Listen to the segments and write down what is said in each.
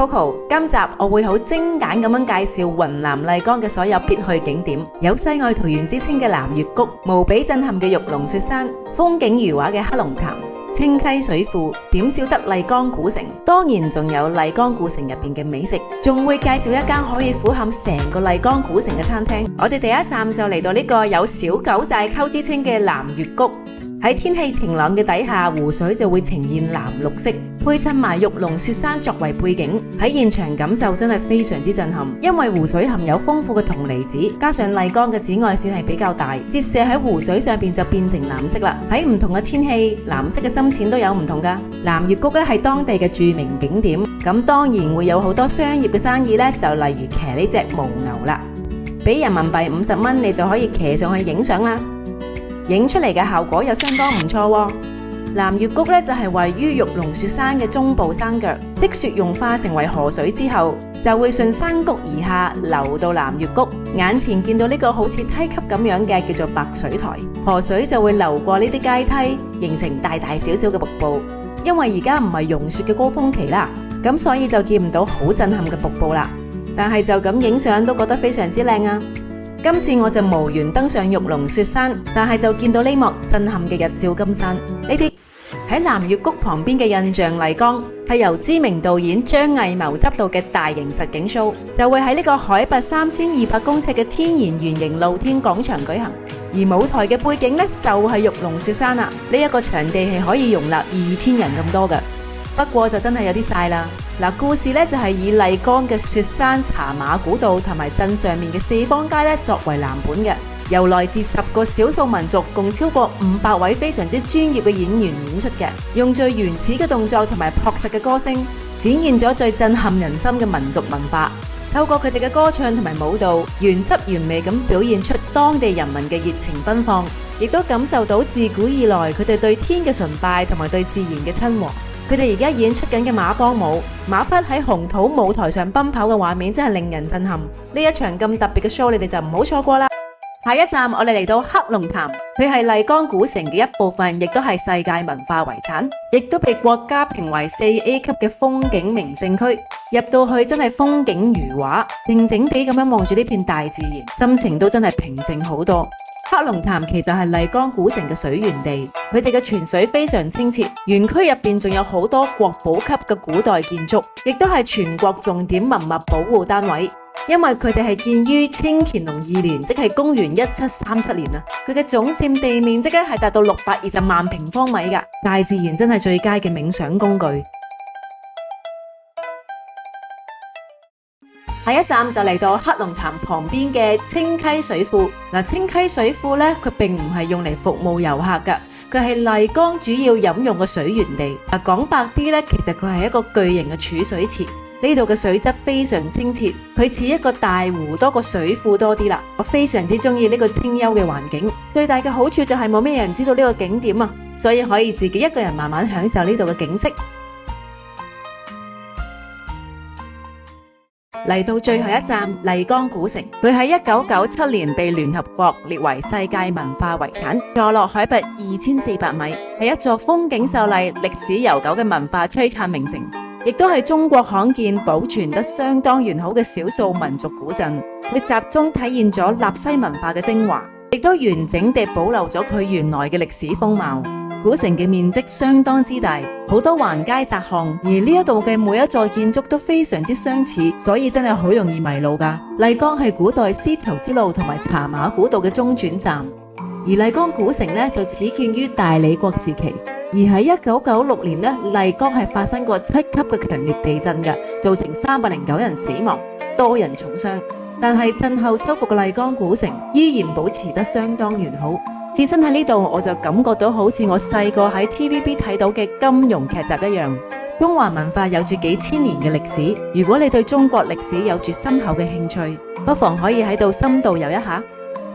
Coco， 今集我會好精簡咁樣介紹雲南麗江嘅所有必去景點，有世外桃源之稱嘅南越谷，無比震撼嘅玉龍雪山，風景如畫嘅黑龍潭，清溪水庫，點少得麗江古城，當然仲有麗江古城入邊嘅美食，仲會介紹一間可以俯瞰成個麗江古城嘅餐廳。我哋第一站就嚟到呢個有小九寨溝之稱嘅南越谷。喺天氣晴朗嘅底下，湖水就會呈現藍綠色，配襯埋玉龍雪山作為背景，喺現場感受真係非常之震撼。因為湖水含有豐富嘅銅離子，加上麗江嘅紫外線係比較大，折射喺湖水上邊就變成藍色啦。喺唔同嘅天氣，藍色嘅深淺都有唔同㗎。南越谷咧係當地嘅著名景點，咁當然會有好多商業嘅生意咧，就例如騎呢隻牦牛啦，俾人民幣50蚊，你就可以騎上去影相啦。影出嚟嘅效果又相當唔錯喎。南越谷咧就係位於玉龍雪山嘅中部山腳，積雪融化成為河水之後，就會順山谷而下流到南越谷。眼前見到呢個好似梯級咁樣嘅叫做白水台，河水就會流過呢啲階梯，形成大大小小嘅瀑布。因為而家唔係融雪嘅高峰期啦，咁所以就見唔到好震撼嘅瀑布啦。但係就咁影相都覺得非常之靚啊！今次我就無緣登上玉龍雪山，但係就見到呢幕震撼嘅日照金山。呢啲喺南越谷旁邊嘅印象麗江，係由知名導演張藝謀執導嘅大型實景 show， 就會喺呢個海拔3200公尺嘅天然圓形露天廣場舉行。而舞台嘅背景呢，就係玉龍雪山啦。呢一個場地係可以容納2000人咁多嘅，不過就真係有啲晒啦。故事呢就係以麗江嘅雪山茶馬古道同埋鎮上面嘅四方街呢作為藍本嘅，由來自10個少數民族共超過500位非常之專業嘅演員演出嘅，用最原始嘅動作同埋樸實嘅歌聲，展現咗最震撼人心嘅民族文化。透過佢哋嘅歌唱同埋舞蹈，原汁原味咁表現出當地人民嘅熱情奔放，亦都感受到自古以來佢哋對天嘅崇拜同埋對自然嘅親和。佢哋而家演出緊嘅馬幫舞，馬匹喺紅土舞台上奔跑嘅畫面真係令人震撼。呢一場咁特別嘅 show， 你哋就唔好錯過啦。下一站我哋嚟到黑龍潭，佢係麗江古城嘅一部分，亦都係世界文化遺產，亦都被國家評為4A 級嘅風景名勝區。入到去真係風景如畫，靜靜地咁樣望住呢片大自然，心情都真係平靜好多。黑龍潭其實係麗江古城嘅水源地，佢哋嘅泉水非常清澈，園區入邊仲有好多國寶級嘅古代建築，亦都係全國重點文物保護單位。因為佢哋係建於清乾隆2年，即係公元1737年啊。佢嘅總佔地面積係達到620萬平方米㗎，大自然真係最佳嘅冥想工具。下一站就嚟到黑龍潭旁邊嘅清溪水庫。清溪水庫呢，佢並唔係用嚟服務遊客㗎，佢係麗江主要飲用嘅水源地。講白啲呢，其實佢係一個巨型嘅儲水池。呢度嘅水質非常清澈，佢似一個大湖多過水庫多啲啦。我非常之中意呢個清幽嘅環境。最大嘅好處就係冇咩人知道呢個景點啊，所以可以自己一個人慢慢享受呢度嘅景色。嚟到最後一站麗江古城，佢喺1997年被聯合國列為世界文化遺產，坐落海拔2400米，係一座風景秀麗、歷史悠久嘅文化璀璨名城，亦都係中國罕見保存得相當完好嘅少數民族古鎮。佢集中體現咗納西文化嘅精華，亦都完整地保留咗佢原來嘅歷史風貌。古城嘅面積相當之大，好多橫街窄巷，而呢一度嘅每一座建築都非常之相似，所以真係好容易迷路㗎。麗江係古代絲綢之路同埋茶馬古道嘅中轉站，而麗江古城呢就始建於大理國時期，而喺1996年呢，麗江係發生過7級嘅強烈地震嘅，造成309人死亡，多人重傷。但係震後修復嘅麗江古城依然保持得相當完好。置身喺呢度，我就感覺到好似我細個喺 TVB 睇到嘅金庸劇集一樣。中華文化有住幾千年嘅歷史，如果你對中國歷史有住深厚嘅興趣，不妨可以喺度深度遊一下。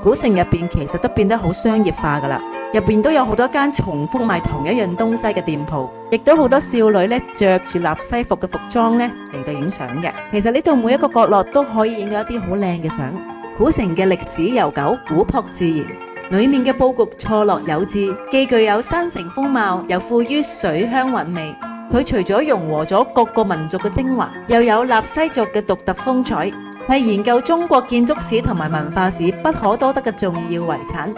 古城入邊其實都變得好商業化㗎啦，入邊都有好多間重複賣同一樣東西嘅店鋪，亦都好多少女呢着住納西服嘅服裝呢嚟到影相嘅。其實呢度每一個角落都可以影到一啲好靚嘅相。古城嘅歷史悠久，古樸自然。裏面嘅佈局錯落有致，既具有山城風貌，又富於水鄉韻味。佢除咗融合咗各個民族嘅精華，又有納西族嘅獨特風采，係研究中國建築史同埋文化史不可多得嘅重要遺產。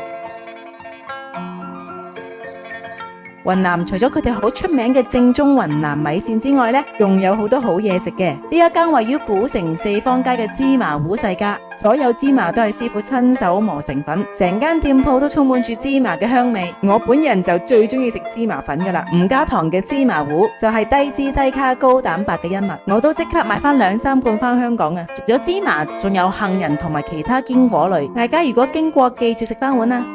雲南除咗佢哋好出名嘅正宗雲南米線之外呢，仲有好多好嘢食嘅。呢一間位於古城四方街嘅芝麻糊世家，所有芝麻都係師傅親手磨成粉，成間店鋪都充滿住芝麻嘅香味。我本人就最中意食芝麻粉噶啦，唔加糖嘅芝麻糊就係低脂低卡高蛋白嘅恩物，我都即刻買翻2-3罐翻香港啊！除咗芝麻，仲有杏仁同埋其他堅果類，大家如果經過記住食翻碗啊！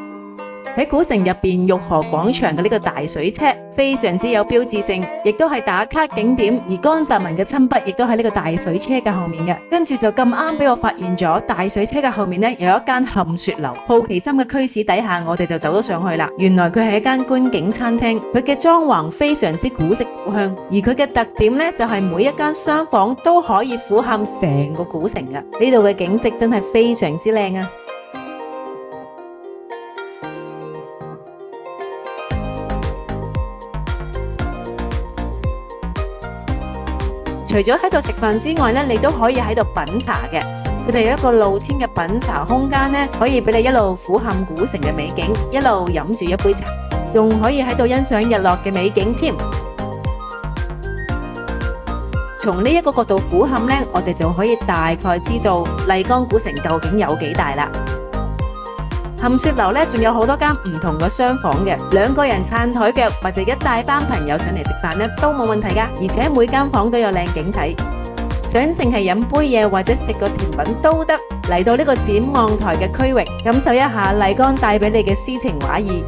喺古城入面玉河廣場嘅呢個大水車非常之有標誌性，亦都係打卡景點。而江澤民嘅親筆亦都喺呢個大水車嘅後面嘅。跟住就咁啱俾我發現咗大水車嘅後面呢有一間含雪樓。好奇心嘅驅使底下，我哋就走咗上去啦。原來佢係一間觀景餐廳，佢嘅裝潢非常之古色古香，而佢嘅特點呢就係每一間廂房都可以俯瞰成個古城嘅。呢度嘅景色真係非常之靚啊！除咗喺度食飯之外呢，你都可以喺度品茶嘅。佢哋有一個露天嘅品茶空間呢，可以俾你一路俯瞰古城嘅美景，一路飲住一杯茶，仲可以喺度欣賞日落嘅美景添。從呢一個角度俯瞰呢，我哋就可以大概知道麗江古城究竟有幾大啦。含雪樓呢，仲有好多間唔同嘅廂房嘅，2個人撐台腳或者一大班朋友上嚟食飯呢都冇問題㗎，而且每間房都有靚景睇，想淨係飲杯嘢或者食個甜品都得。嚟到呢個展望台嘅區域，感受一下麗江帶俾你嘅詩情畫意。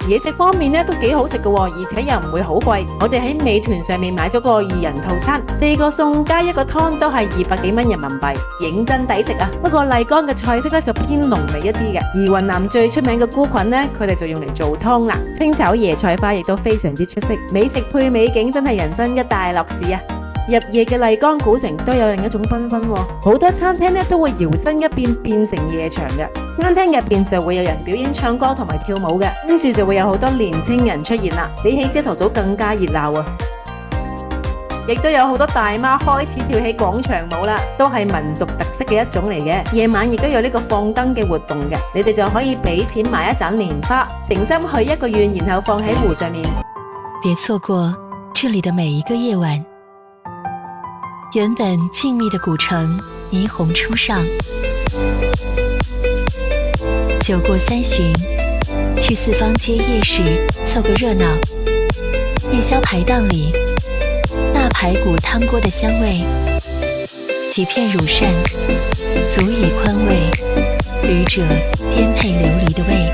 嘢食方面呢都幾好食嘅，而且又唔會好貴。我哋喺美團上面買咗個2人套餐，4個餸加1個湯都係200幾蚊人民幣，認真抵食啊！不過麗江嘅菜式呢就偏濃味一啲嘅，而雲南最出名嘅菇菌呢，佢哋就用嚟做湯啦。清炒椰菜花亦都非常之出色，美食配美景真係人生一大樂事啊！入夜嘅麗江古城都有另一種繽紛，好多餐廳呢都會搖身一變成夜場嘅。餐廳入面就會有人表演唱歌同埋跳舞嘅，跟住就會有好多年輕人出現啦，比起朝頭早更加熱鬧啊！亦都有好多大媽開始跳起廣場舞啦，都係民族特色嘅一種嚟嘅。夜晚亦都有呢個放燈嘅活動嘅，你哋就可以俾錢買一盞蓮花，誠心許一個願，然後放喺湖上面。別錯過這裡的每一個夜晚。原本靜謐的古城霓虹初上，酒過3巡，去四方街夜市湊個熱鬧。夜宵排檔裡，大排骨湯鍋的香味，幾片乳扇，足以寬慰旅者顛沛流離的胃。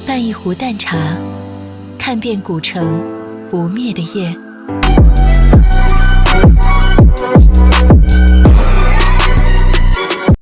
拌一壺淡茶，看遍古城不滅的夜。